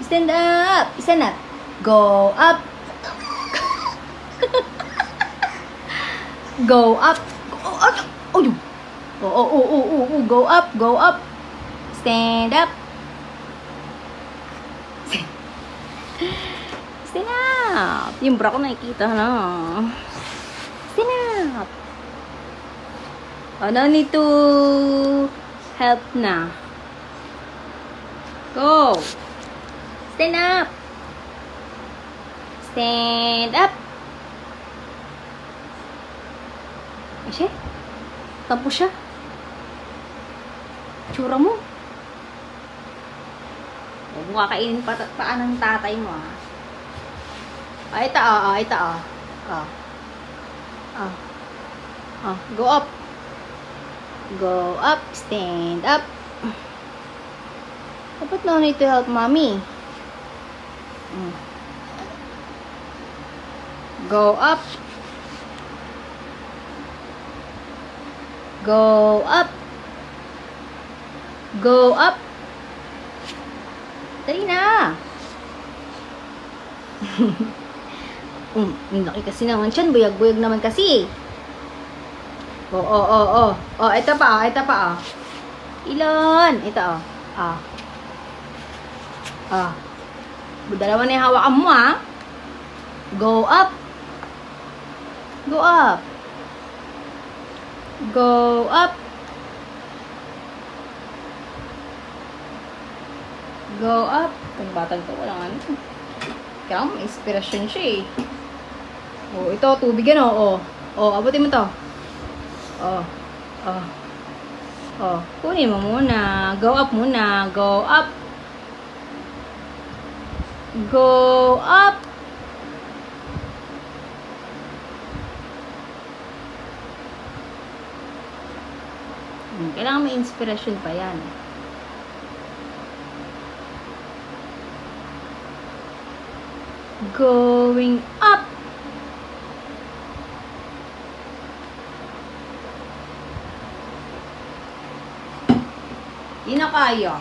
Stand up. Stand up. Go up. Go up. Go up. Go up. Go up. Stand up. Stand up. Yung bra ko nakikita na. Stand up. Oh, no need to help na. Go. Stand up. Stand up. Ashe? Tampo siya. Tsura mo. Huwag mo kakainin paan ng tatay mo, ha? Ito, ito, go up. Go up. Stand up. Dapat no need to help mommy. Go up. Go up. Go up. Dali na. Laki kasi naman siyan. Buyag-buyag naman kasi. Ito pa. Ilan? Ito, dalawa na yung hawakan mo, ha? Go up. Go up. Go up. Go up. Itong batang to, walang ano. Kaya may inspirasyon siya, eh. Ito, tubig yan, abutin mo to. Kunin mo muna. Go up muna. Go up. Go up. Kailangan may inspirasyon pa yan. Going up. Di na kaya.